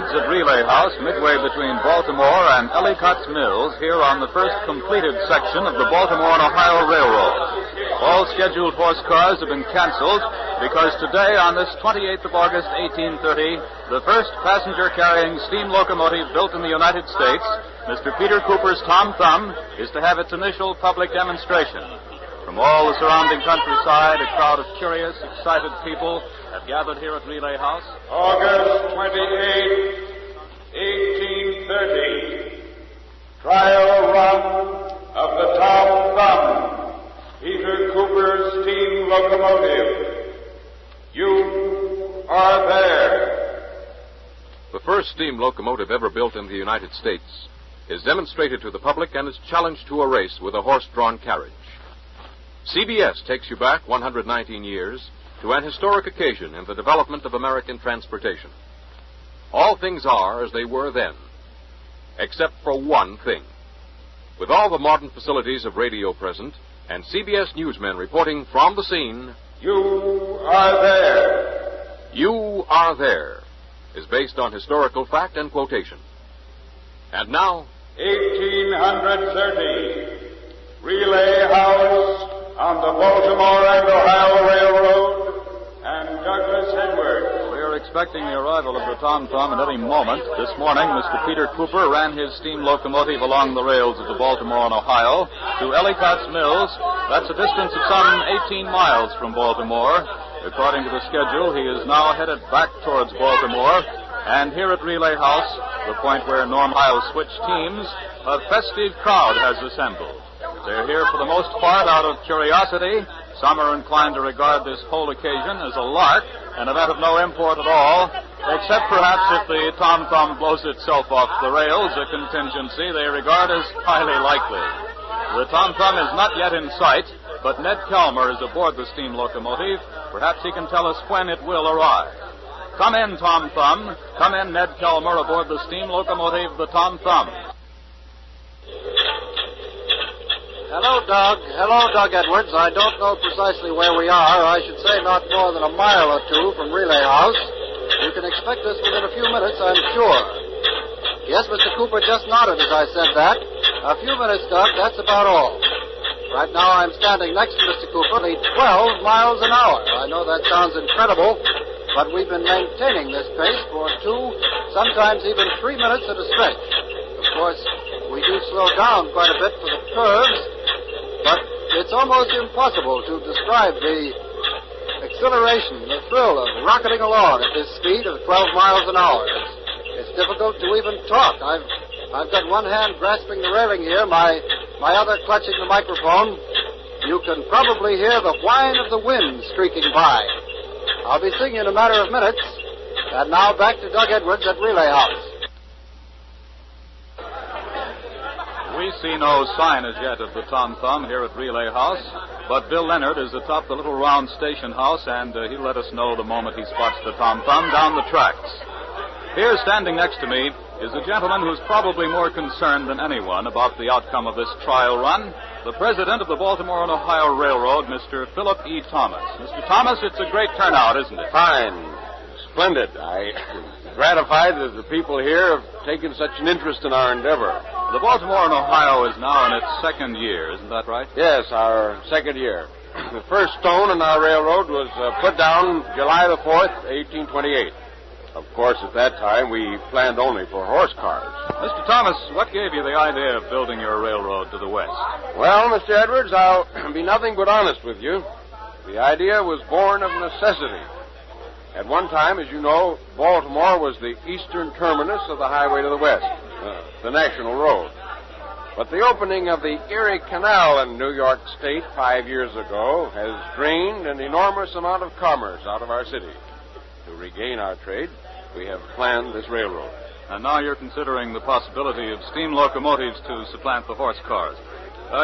Edwards at Relay House, midway between Baltimore and Ellicott's Mills, here on the first completed section of the Baltimore and Ohio Railroad. All scheduled horse cars have been canceled because today, on this 28th of August, 1830, the first passenger-carrying steam locomotive built in the United States, Mr. Peter Cooper's Tom Thumb, is to have its initial public demonstration. From all the surrounding countryside, a crowd of curious, excited people have gathered here at Relay House. August 28, 1830. Trial run of the Tom Thumb, Peter Cooper's steam locomotive. You are there. The first steam locomotive ever built in the United States is demonstrated to the public and is challenged to a race with a horse-drawn carriage. CBS takes you back 119 years to an historic occasion in the development of American transportation. All things are as they were then, except for one thing. With all the modern facilities of radio present and CBS newsmen reporting from the scene, You are there. You Are There is based on historical fact and quotation. And now, 1830. Relay House on the Baltimore and Ohio Railroad, and Douglas Edwards. We are expecting the arrival of the Tom Thumb at any moment. This morning, Mr. Peter Cooper ran his steam locomotive along the rails of the Baltimore and Ohio to Ellicott's Mills. That's a distance of some 18 miles from Baltimore. According to the schedule, he is now headed back towards Baltimore. And here at Relay House, the point where Norm Ohio switched teams, a festive crowd has assembled. They're here for the most part out of curiosity. Some are inclined to regard this whole occasion as a lark, an event of no import at all, except perhaps if the Tom Thumb blows itself off the rails, a contingency they regard as highly likely. The Tom Thumb is not yet in sight, but Ned Kelmer is aboard the steam locomotive. Perhaps he can tell us when it will arrive. Come in, Tom Thumb. Come in, Ned Kelmer, aboard the steam locomotive, the Tom Thumb. Hello, Doug Edwards. I don't know precisely where we are. I should say not more than a mile or two from Relay House. You can expect us within a few minutes, I'm sure. Yes, Mr. Cooper just nodded as I said that. A few minutes, Doug, that's about all. Right now I'm standing next to Mr. Cooper at 12 miles an hour. I know that sounds incredible, but we've been maintaining this pace for 2, sometimes even 3 minutes at a stretch. Of course, we do slow down quite a bit for the curves, but it's almost impossible to describe the exhilaration, the thrill of rocketing along at this speed of 12 miles an hour. It's difficult to even talk. I've got one hand grasping the railing here, my other clutching the microphone. You can probably hear the whine of the wind streaking by. I'll be seeing you in a matter of minutes. And now back to Doug Edwards at Relay House. We see no sign as yet of the Tom Thumb here at Relay House, but Bill Leonard is atop the little round station house, and he'll let us know the moment he spots the Tom Thumb down the tracks. Here, standing next to me, is a gentleman who's probably more concerned than anyone about the outcome of this trial run, the president of the Baltimore and Ohio Railroad, Mr. Philip E. Thomas. Mr. Thomas, it's a great turnout, isn't it? Fine. Splendid. I'm gratified that the people here have taken such an interest in our endeavor. The Baltimore and Ohio is now in its second year, isn't that right? Yes, our second year. The first stone in our railroad was put down July the 4th, 1828. Of course, at that time, we planned only for horse cars. Mr. Thomas, what gave you the idea of building your railroad to the west? Well, Mr. Edwards, I'll be nothing but honest with you. The idea was born of necessity. At one time, as you know, Baltimore was the eastern terminus of the highway to the west, the national road. But the opening of the Erie Canal in New York State 5 years ago has drained an enormous amount of commerce out of our city. To regain our trade, we have planned this railroad. And now you're considering the possibility of steam locomotives to supplant the horse cars.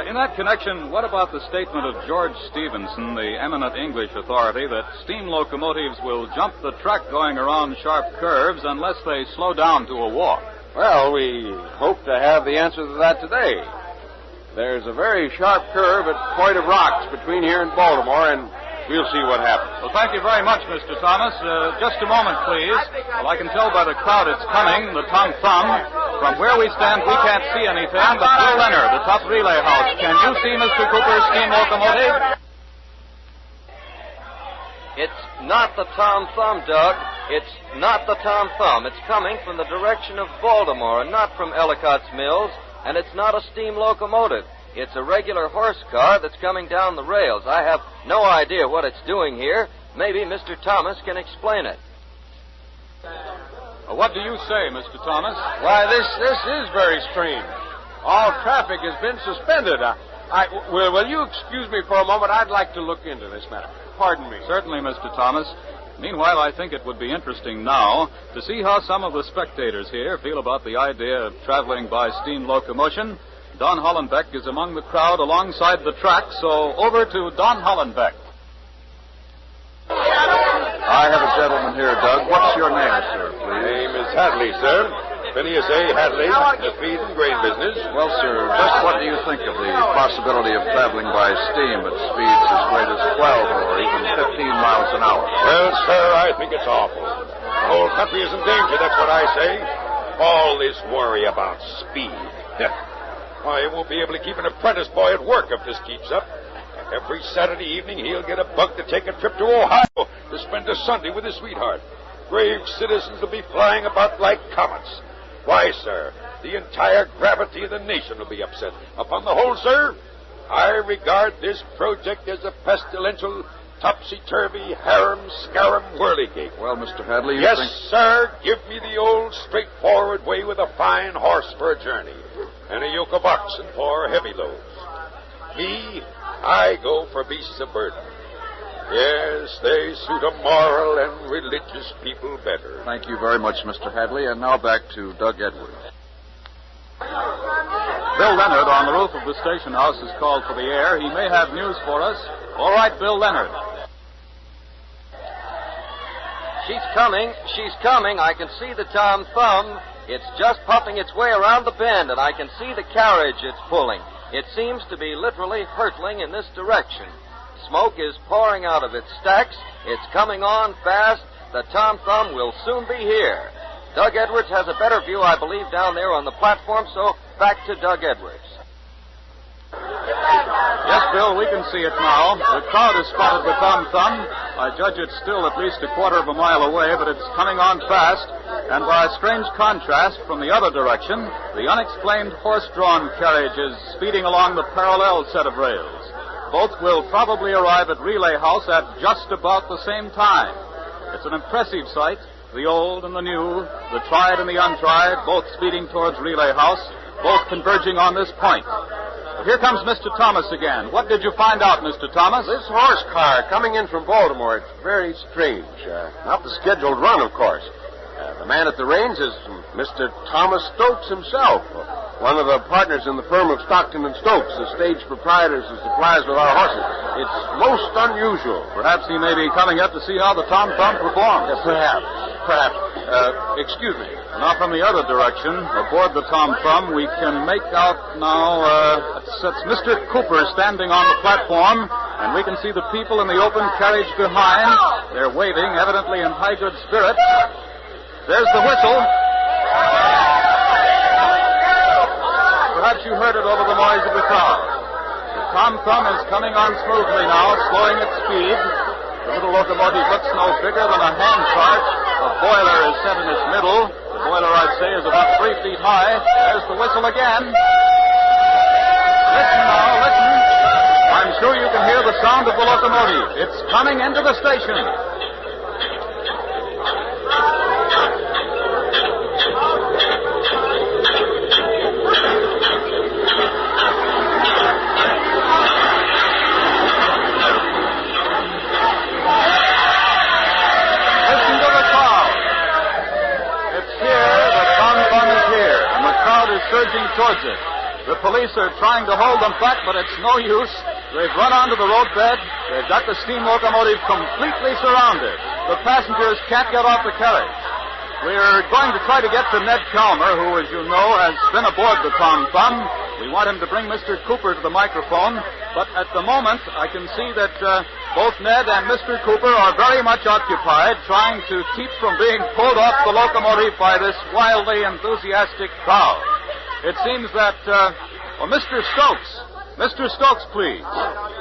In that connection, what about the statement of George Stephenson, the eminent English authority, that steam locomotives will jump the track going around sharp curves unless they slow down to a walk? Well, we hope to have the answer to that today. There's a very sharp curve at Point of Rocks between here and Baltimore, and We'll see what happens. Well, thank you very much, Mr. Thomas. Just a moment, please. Well, I can tell by the crowd it's coming, the Tom Thumb. From where we stand, we can't see anything, but Bill Leonard, the top relay house. Can you see Mr. Cooper's steam locomotive? It's not the Tom Thumb, Doug. It's not the Tom Thumb. It's coming from the direction of Baltimore and not from Ellicott's Mills, and it's not a steam locomotive. It's a regular horse car that's coming down the rails. I have no idea what it's doing here. Maybe Mr. Thomas can explain it. What do you say, Mr. Thomas? Why, this is very strange. All traffic has been suspended. Will you excuse me for a moment? I'd like to look into this matter. Pardon me. Certainly, Mr. Thomas. Meanwhile, I think it would be interesting now to see how some of the spectators here feel about the idea of traveling by steam locomotion. Don Hollenbeck is among the crowd alongside the track, so over to Don Hollenbeck. I have a gentleman here, Doug. What's your name, sir, My please? name is Hadley, sir. Phineas A. Hadley, the feed and grain business. Well, sir, just what do you think of the possibility of traveling by steam at speeds as great as 12 or even 15 miles an hour? Well, sir, I think it's awful. The whole country is in danger, that's what I say. All this worry about speed. Why, he won't be able to keep an apprentice boy at work if this keeps up. Every Saturday evening, he'll get a bug to take a trip to Ohio to spend a Sunday with his sweetheart. Brave citizens will be flying about like comets. Why, sir, the entire gravity of the nation will be upset. Upon the whole, sir, I regard this project as a pestilential, topsy-turvy, harum-scarum whirligig. Well, Mr. Hadley, you Yes, think... sir, give me the old straightforward way with a fine horse for a journey and a yoke of oxen for heavy loads. Me, I go for beasts of burden. Yes, they suit a moral and religious people better. Thank you very much, Mr. Hadley. And now back to Doug Edwards. Bill Leonard on the roof of the station house is called for the air. He may have news for us. All right, Bill Leonard. She's coming. She's coming. I can see the Tom Thumb. It's just puffing its way around the bend, and I can see the carriage it's pulling. It seems to be literally hurtling in this direction. Smoke is pouring out of its stacks. It's coming on fast. The Tom Thumb will soon be here. Doug Edwards has a better view, I believe, down there on the platform, so back to Doug Edwards. Yes, Bill, we can see it now. The crowd has spotted the Tom Thumb. I judge it's still at least a quarter of a mile away, but it's coming on fast. And by a strange contrast from the other direction, the unexplained horse-drawn carriage is speeding along the parallel set of rails. Both will probably arrive at Relay House at just about the same time. It's an impressive sight. The old and the new, the tried and the untried, both speeding towards Relay House, both converging on this point. Here comes Mr. Thomas again. What did you find out, Mr. Thomas? This horse car coming in from Baltimore, it's very strange. Not the scheduled run, of course. The man at the reins is Mr. Thomas Stokes himself, one of the partners in the firm of Stockton and Stokes, the stage proprietors who supplies with our horses. It's most unusual. Perhaps he may be coming up to see how the Tom Thumb performs. Perhaps. Excuse me. Now, from the other direction, aboard the Tom Thumb, we can make out now, it's Mr. Cooper standing on the platform, and we can see the people in the open carriage behind. They're waving, evidently in high good spirits. There's the whistle. Perhaps you heard it over the noise of the crowd. The Tom Thumb is coming on smoothly now, slowing its speed. The little locomotive looks no bigger than a hand cart. A boiler is set in its middle. The boiler, I'd say, is about 3 feet high. There's the whistle again. Listen now, listen. I'm sure you can hear the sound of the locomotive. It's coming into the station. Surging towards it. The police are trying to hold them back, but it's no use. They've run onto the roadbed. They've got the steam locomotive completely surrounded. The passengers can't get off the carriage. We're going to try to get to Ned Calmer, who, as you know, has been aboard the Tom Thumb. We want him to bring Mr. Cooper to the microphone, but at the moment I can see that both Ned and Mr. Cooper are very much occupied trying to keep from being pulled off the locomotive by this wildly enthusiastic crowd. It seems that, Mr. Stokes. Mr. Stokes, please.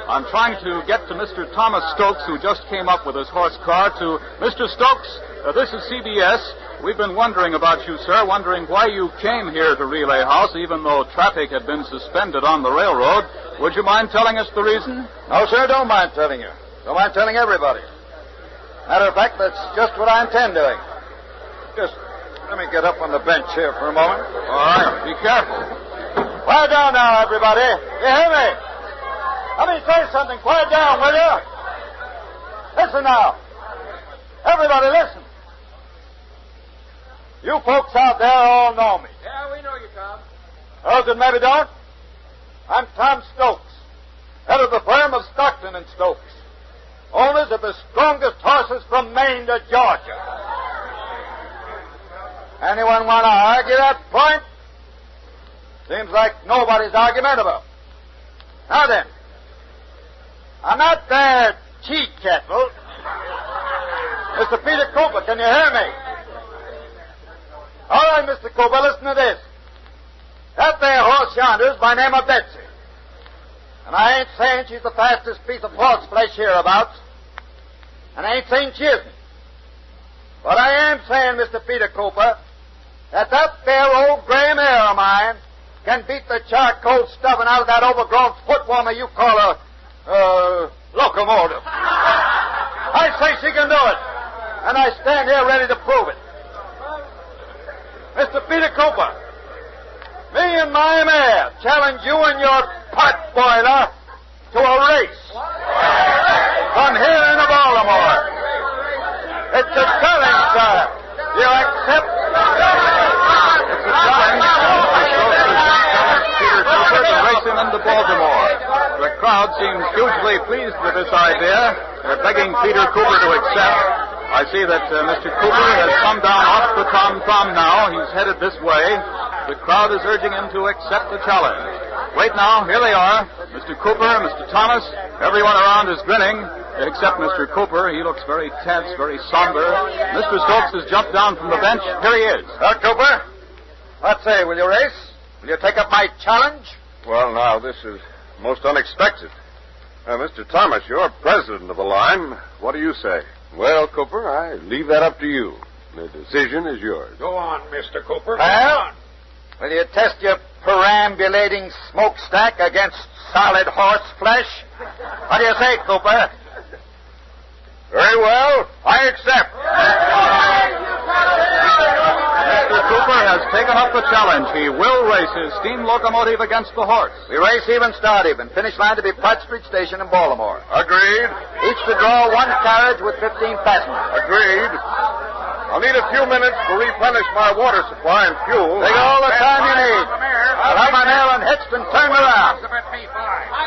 I'm trying to get to Mr. Thomas Stokes, who just came up with his horse car, to Mr. Stokes. This is CBS. We've been wondering about you, sir, wondering why you came here to Relay House, even though traffic had been suspended on the railroad. Would you mind telling us the reason? No, sir, don't mind telling you. Don't mind telling everybody. Matter of fact, that's just what I intend doing. Just let me get up on the bench here for a moment. All right, be careful. Quiet down now, everybody. You hear me? Let me say something. Quiet down, will you? Listen now. Everybody, listen. You folks out there all know me. Yeah, we know you, Tom. Those that maybe don't, I'm Tom Stokes, head of the firm of Stockton and Stokes, owners of the strongest horses from Maine to Georgia. Anyone want to argue that point? Seems like nobody's argumentable. Now then, I'm not their tea kettle. Mr. Peter Cooper, can you hear me? All right, Mr. Cooper, listen to this. That there horse yonder is by name of Betsy. And I ain't saying she's the fastest piece of horse flesh hereabouts. And I ain't saying she isn't. But I am saying, Mr. Peter Cooper, that there old gray mare of mine can beat the charcoal stuffing out of that overgrown foot warmer you call a locomotive. I say she can do it. And I stand here ready to prove it. Mr. Peter Cooper, me and my mare challenge you and your pot boiler to a race from here into Baltimore. It's a challenge, sir. Do you accept? It's a challenge. Peter Cooper to race him into Baltimore. The crowd seems hugely pleased with this idea. They're begging Peter Cooper to accept. I see that Mr. Cooper has come down off the tom-tom now. He's headed this way. The crowd is urging him to accept the challenge. Wait now, here they are. Mr. Cooper, Mr. Thomas, everyone around is grinning, except Mr. Cooper. He looks very tense, very somber. Mr. Stokes has jumped down from the bench. Here he is. Cooper, what say, will you race? Will you take up my challenge? Well, now, this is most unexpected. Mr. Thomas, you're president of the line. What do you say? Well, Cooper, I leave that up to you. The decision is yours. Go on, Mr. Cooper. Well, will you test your perambulating smokestack against solid horse flesh? What do you say, Cooper? Very well. I accept. Mr. Cooper has taken up the challenge. He will race his steam locomotive against the horse. We race even, start even. Finish line to be Pratt Street Station in Baltimore. Agreed. Each to draw one carriage with 15 passengers. Agreed. I'll need a few minutes to replenish my water supply and fuel. Take all the time you need. I'll have my mail unhitched and turned around.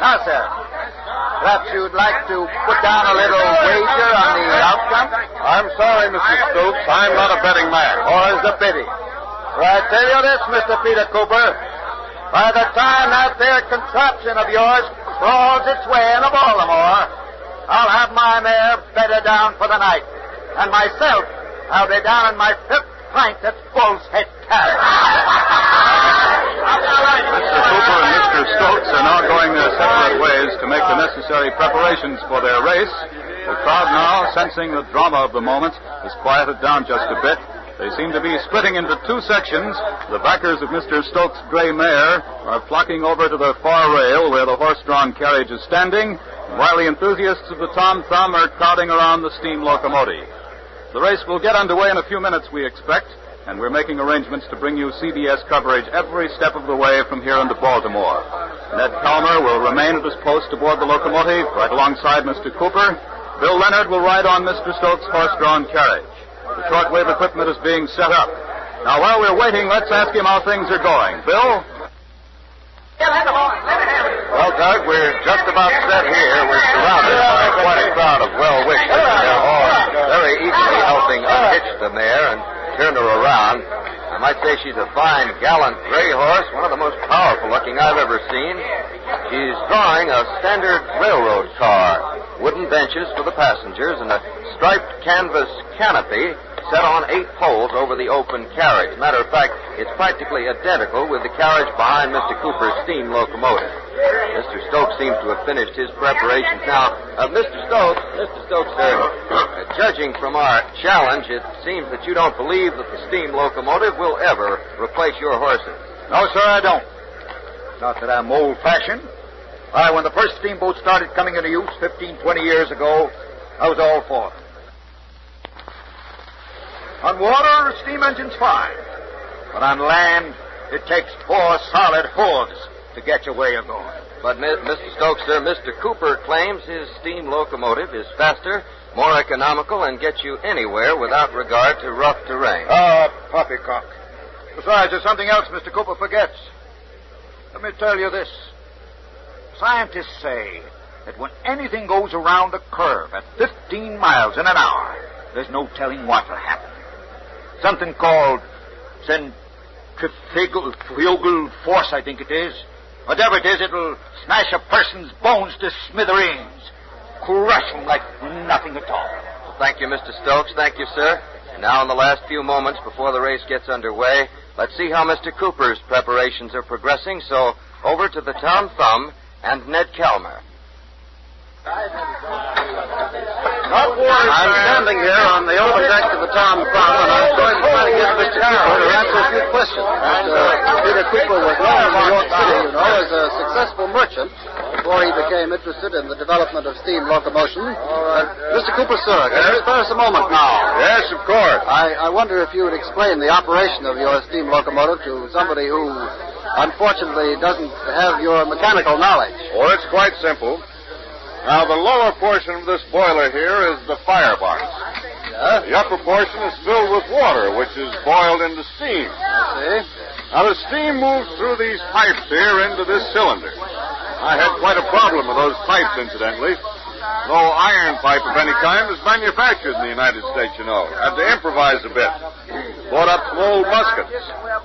Now, sir, perhaps you'd like to put down a little wager on the outcome? I'm sorry, Mr. Stokes. I'm not a betting man. More's the pity. For I tell you this, Mr. Peter Cooper, by the time that there contraption of yours crawls its way into Baltimore, I'll have my mare bedded down for the night. And myself, I'll be down in my fifth pint at Bull's Head Carriage. Mr. Cooper and Mr. Stokes are now going their separate ways to make the necessary preparations for their race. The crowd now, sensing the drama of the moment, has quieted down just a bit. They seem to be splitting into two sections. The backers of Mr. Stokes' gray mare are flocking over to the far rail where the horse-drawn carriage is standing, while the enthusiasts of the tom-thumb are crowding around the steam locomotive. The race will get underway in a few minutes, we expect, and we're making arrangements to bring you CBS coverage every step of the way from here into Baltimore. Ned Calmer will remain at his post aboard the locomotive, right alongside Mr. Cooper. Bill Leonard will ride on Mr. Stokes' horse-drawn carriage. The shortwave equipment is being set up. Now, while we're waiting, let's ask him how things are going. Bill? Well, Doug, we're just about set here. We're surrounded by quite a crowd of well-wishers. They're all very eagerly helping unhitch the mare and turn her around. I might say she's a fine, gallant gray horse, one of the most powerful looking I've ever drawing a standard railroad car. Wooden benches for the passengers and a striped canvas canopy set on 8 poles over the open carriage. Matter of fact, it's practically identical with the carriage behind Mr. Cooper's steam locomotive. Mr. Stokes seems to have finished his preparations now. Mr. Stokes, sir, judging from our challenge, it seems that you don't believe that the steam locomotive will ever replace your horses. No, sir, I don't. Not that I'm old-fashioned. Why, when the first steamboat started coming into use 15, 20 years ago, I was all for it. On water, a steam engine's fine. But on land, it takes 4 solid hooves to get you where you're going. But, Mr. Stokes, sir, Mr. Cooper claims his steam locomotive is faster, more economical, and gets you anywhere without regard to rough terrain. Poppycock. Besides, there's something else Mr. Cooper forgets. Let me tell you this. Scientists say that when anything goes around a curve at 15 miles in an hour, there's no telling what will happen. Something called centrifugal force, I think it is. Whatever it is, it'll smash a person's bones to smithereens. Crush them like nothing at all. Well, thank you, Mr. Stokes. Thank you, sir. And now, in the last few moments before the race gets underway, let's see how Mr. Cooper's preparations are progressing. So, over to the Tom Thumb and Ned Kelmer. I'm standing here on the open deck of the Tom Thumb, and I'm going to try to get Mr. Cooper to answer a few questions. Peter Cooper was known in New York City, as a successful merchant before he became interested in the development of steam locomotion. Mr. Cooper, sir, can you spare us a moment now? Yes, of course. I wonder if you would explain the operation of your steam locomotive to somebody who, unfortunately, doesn't have your mechanical knowledge. Well, it's quite simple. Now, the lower portion of this boiler here is the firebox. Yeah? The upper portion is filled with water, which is boiled into steam. I see. Now, the steam moves through these pipes here into this cylinder. I had quite a problem with those pipes, incidentally. No iron pipe of any kind is manufactured in the United States, Had to improvise a bit. Bought up some old muskets,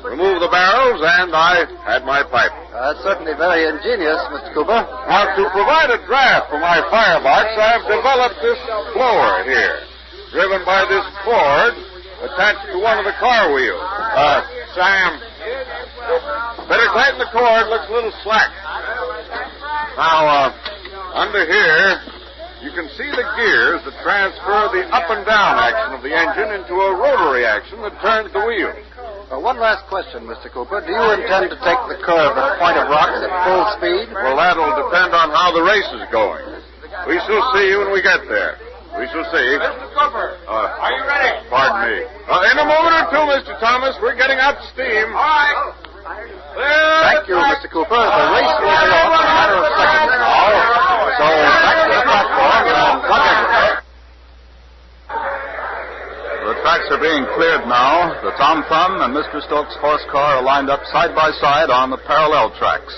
removed the barrels, and I had my pipe. That's certainly very ingenious, Mr. Cooper. Now, to provide a draft for my firebox, I've developed this blower here, driven by this cord attached to one of the car wheels. Sam, better tighten the cord. Looks a little slack. Now, under here, you can see the gears that transfer the up and down action of the engine into a rotary action that turns the wheel. One last question, Mr. Cooper. Do you intend to take the curve at Point of Rocks at full speed? Well, that'll depend on how the race is going. We shall see when we get there. We shall see. Mr. Cooper, are you ready? Pardon me. In a moment or two, Mr. Thomas, we're getting out steam. All right. Thank you, Mr. Cooper. The race will be off in a matter of seconds now. So back to the platform and plug in. The tracks are being cleared now. The Tom Thumb and Mr. Stokes' horse car are lined up side by side on the parallel tracks.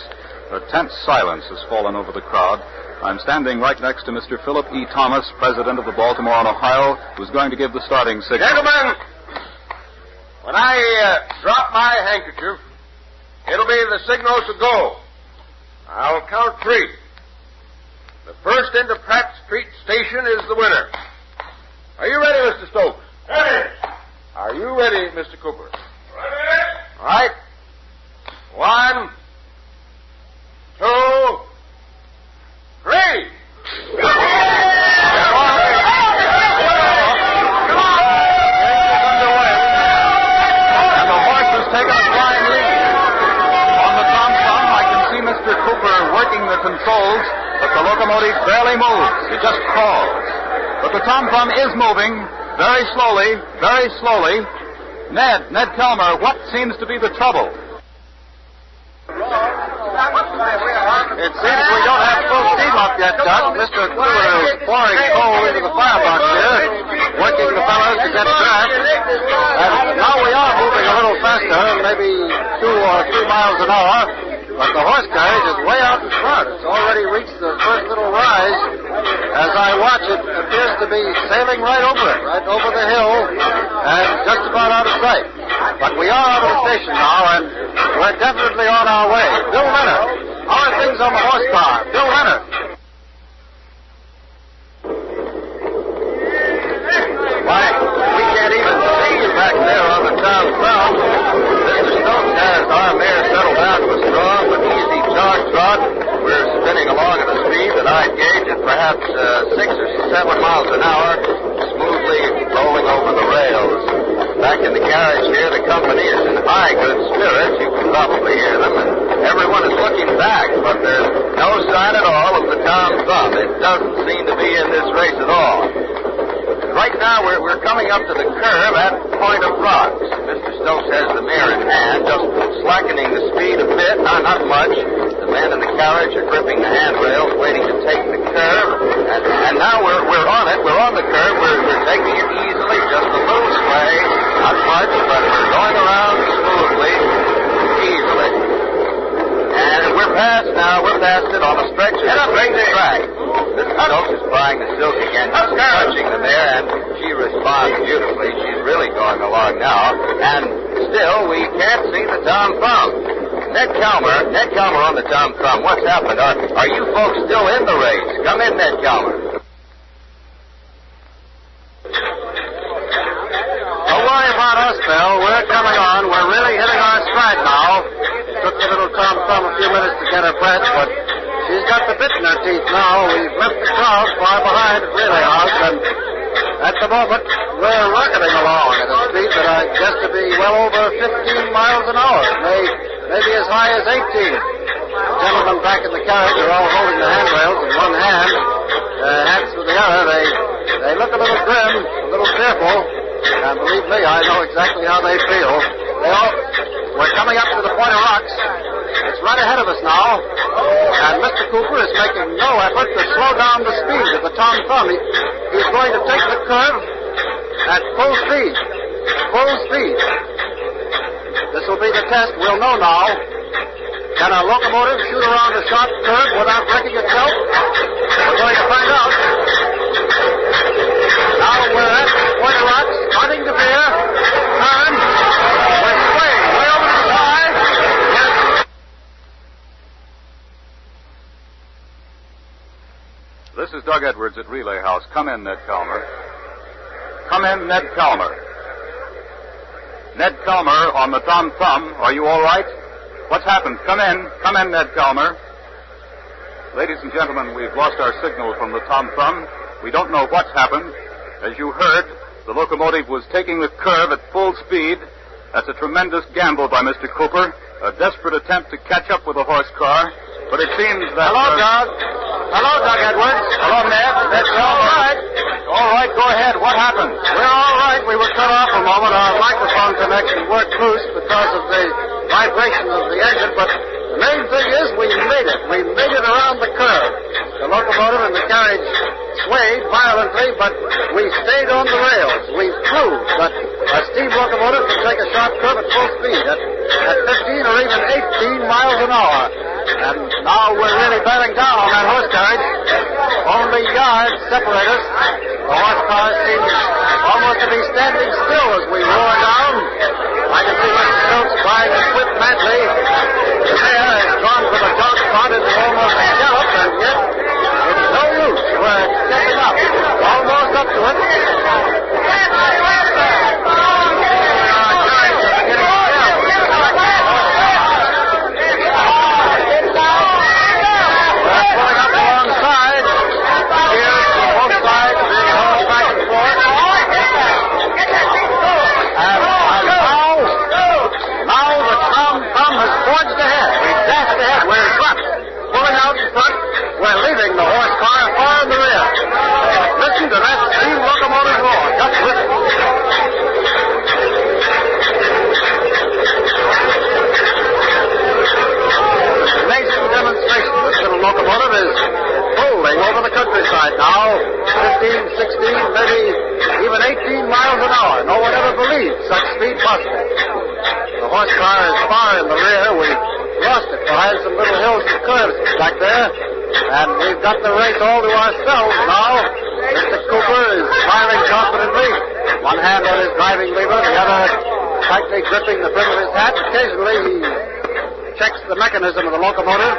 A tense silence has fallen over the crowd. I'm standing right next to Mr. Philip E. Thomas, president of the Baltimore and Ohio, who's going to give the starting signal. Gentlemen, when I drop my handkerchief, it'll be the signal to go. I'll count 3. The first into Pratt Street Station is the winner. Are you ready, Mr. Stokes? Ready. Are you ready, Mr. Cooper? Ready. All right. 1, 2, 3. Controls, but the locomotive barely moves. It just crawls. But the Tom Thumb is moving very slowly, very slowly. Ned Kelmer, what seems to be the trouble? It seems we don't have full steam up yet, Doc. Mr. Cooper is pouring coal into the firebox here, working the fellows to get back. And now we are moving a little faster, maybe 2 or 3 miles an hour. But the horse carriage is way out in front. It's already reached the first little rise. As I watch, it appears to be sailing right over it, right over the hill, and just about out of sight. But we are out of the station now, and we're definitely on our way. Bill Leonard, how are things on the horse car? Bill side gauge at perhaps 6 or 7 miles an hour, smoothly rolling over the rails. Back in the garage here, the company is in high good spirits. You can probably hear them, and everyone is looking back, but there's no sign at all of the Tom Thumb. It doesn't seem to be in this race at all. Right now, we're coming up to the curve at Point of Rocks. Mr. Stokes has the mirror in hand, just slackening the speed a bit, not much. The men in the carriage are gripping the handrails, waiting to take the curve. And now we're on it. We're on the curve. We're taking it easily, just a little sway. Not much, but we're going around smoothly, easily. And we're past now. We're past it on a stretch of straight track. Mr. Stokes is prying the silk again, just touching the mare, and she responds beautifully. She's really going along now. And still, we can't see the Tom Thumb. Ned Calmer on the Tom Thumb. What's happened? Are you folks still in the race? Come in, Ned Calmer. Don't worry about us, Bill. We're coming on. We're really hitting our stride now. Took the little Tom Thumb a few minutes to get her breath, but she's got the bit in her teeth now. We've left the crowd far behind at Relay House, and at the moment, we're rocketing along at a speed that I guess to be well over 15 miles an hour. Maybe as high as 18. The gentlemen back in the carriage are all holding the handrails in one hand, hats with the other. They look a little grim, a little fearful, and believe me, I know exactly how they feel. We're coming up to the Point of Rocks. It's right ahead of us now, and Mr. Cooper is making no effort to slow down the speed of the Tom Thumb. He's going to take the curve at full speed. Full speed. This will be the test. We'll know now. Can a locomotive shoot around a sharp curve without wrecking itself? We're going to find out. Now we're at Point of Rocks, starting to veer. Turn. We're swaying way over to the side. This is Doug Edwards at Relay House. Come in, Ned Calmer. Come in, Ned Calmer. Ned Calmer on the Tom Thumb. Are you all right? What's happened? Come in, Ned Calmer. Ladies and gentlemen, we've lost our signal from the Tom Thumb. We don't know what's happened. As you heard, the locomotive was taking the curve at full speed. That's a tremendous gamble by Mr. Cooper, a desperate attempt to catch up with the horse car. But it seems that... Hello, Doug. Hello, Doug Edwards. Hello, Ned. That's all right. All right, go ahead. What happened? We're all right. We were cut off a moment. Our microphone connection worked loose because of the vibration of the engine, but the main thing is we made it. We made it around the curve. The locomotive and the carriage swayed violently, but we stayed on the rails. We flew, but a steam locomotive can take a sharp curve at full speed at 15 or even 18 miles an hour. And now we're really bearing down on that horse carriage. Only yards separate us. The horse car seems almost to be standing still as we roar down. I can see Mr. Stokes trying to quit madly. The mare has gone from a jog trot into almost a gallop, and yet it's no use. We're stepping up, almost up to it. We're leaving the horse car far in the rear. Listen to that steam locomotive roar. Just listen. An amazing demonstration. This little locomotive is rolling over the countryside now. 15, 16, maybe even 18 miles an hour. No one ever believed such speed possible. The horse car is far in the rear. We lost it behind some little hills and curves back there. And we've got the race all to ourselves now. Mr. Cooper is firing confidently. One hand on his driving lever, the other tightly gripping the brim of his hat. Occasionally he checks the mechanism of the locomotive.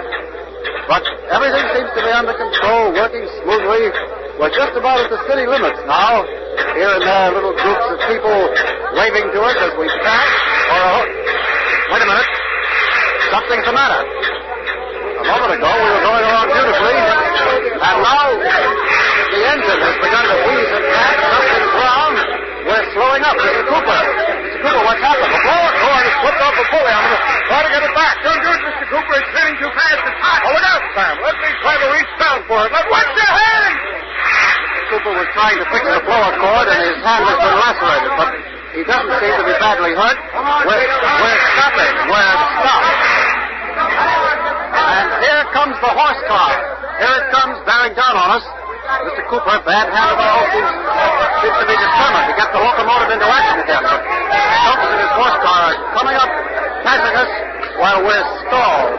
But everything seems to be under control, working smoothly. We're just about at the city limits now. Here and there, little groups of people waving to us as we pass. Wait a minute. Something's the matter. A moment ago, we were going along beautifully, fast as hot. Oh, look out, Sam. Let me try to reach down for it. Watch your hand! Cooper was trying to fix the blower cord, and his hand has been lacerated, but he doesn't seem to be badly hurt. We're stopping. We're stopped. And here comes the horse car. Here it comes, bearing down on us. Mr. Cooper, bad hand of all, seems to be determined to get the locomotive into action again. But Stokes and his horse car are coming up, passing us, while we're stalled.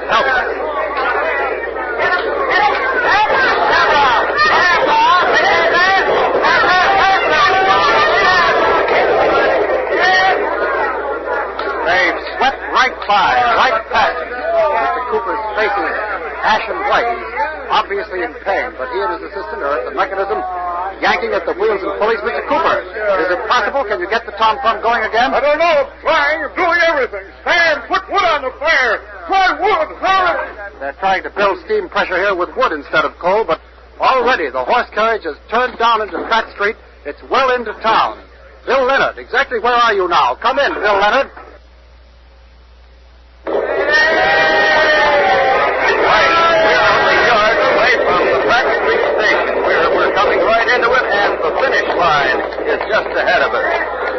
They've swept right by, right past us. Mr. Cooper's face is ashen white. He's obviously in pain, but he and his assistant are at the mechanism, yanking at the wheels and pulleys. Mr. Cooper, is it possible? Can you get the Tom Thumb going again? I don't know. I'm trying. I'm doing everything. Stand. Put wood on the fire. Try wood. Hurry. They're trying to build steam pressure here with wood instead of coal, but already the horse carriage has turned down into Pratt Street. It's well into town. Bill Leonard, exactly where are you now? Come in, Bill Leonard. Into it, and the finish line is just ahead of us.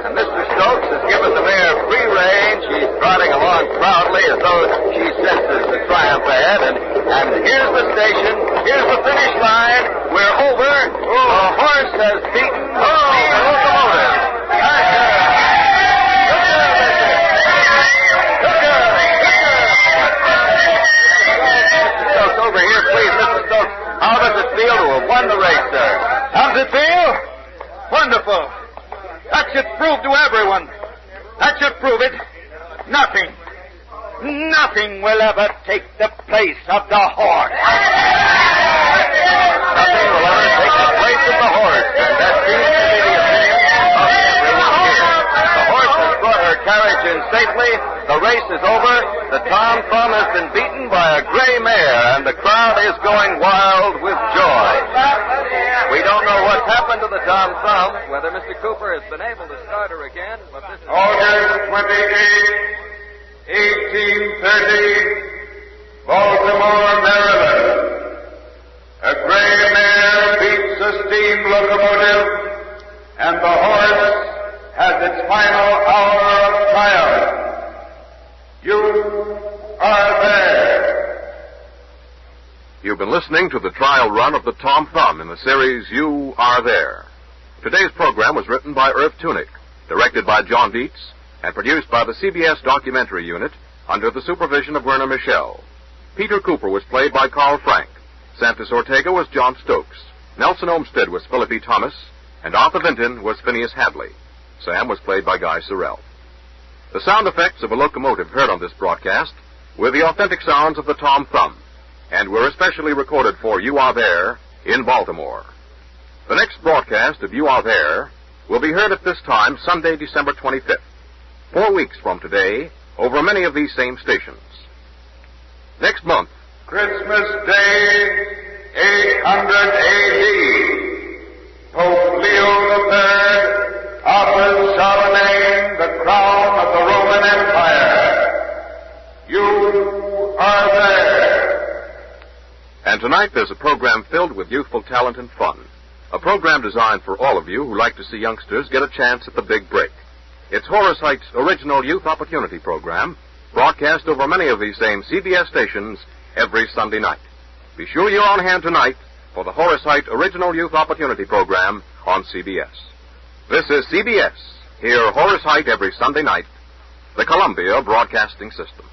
And Mr. Stokes has given the mare free rein. She's trotting along proudly as though she senses the triumph ahead. And here's the station. Here's the finish line. We're over. The horse has beaten the steam locomotive. Mr. Stokes, over here, please. Mr. Stokes, how does it feel to have won the race, sir? How does it feel? Wonderful. That should prove to everyone. That should prove it. Nothing will ever take the place of the horse. Nothing will ever take the place of the horse, and that seems to be the opinion of everyone here. The horse has brought her carriage in safely. The race is over. The Tom Thumb has been beaten by a gray mare, and the crowd is going wild with joy. We don't know what's happened to the Tom Thumb, whether Mr. Cooper has been able to start her again, but this is... August 28, 1830, Baltimore, Maryland. A gray mare beats a steam locomotive, and the horse has its final hour of triumph. You are there. You've been listening to the trial run of the Tom Thumb in the series You Are There. Today's program was written by Irv Tunick, directed by John Dietz, and produced by the CBS Documentary Unit under the supervision of Werner Michel. Peter Cooper was played by Carl Frank. Santos Ortega was John Stokes. Nelson Olmsted was Philip E. Thomas, and Arthur Vinton was Phineas Hadley. Sam was played by Guy Sorrell. The sound effects of a locomotive heard on this broadcast were the authentic sounds of the Tom Thumb, and were especially recorded for You Are There in Baltimore. The next broadcast of You Are There will be heard at this time Sunday, December 25th, 4 weeks from today, over many of these same stations. Next month, Christmas Day, 800 A.D. Pope Leo III offers Charlemagne the crown of the Roman Empire. You are there. And tonight there's a program filled with youthful talent and fun. A program designed for all of you who like to see youngsters get a chance at the big break. It's Horace Height's original Youth Opportunity Program, broadcast over many of these same CBS stations every Sunday night. Be sure you're on hand tonight for the Horace Height Original Youth Opportunity Program on CBS. This is CBS. Hear Horace Height every Sunday night, the Columbia Broadcasting System.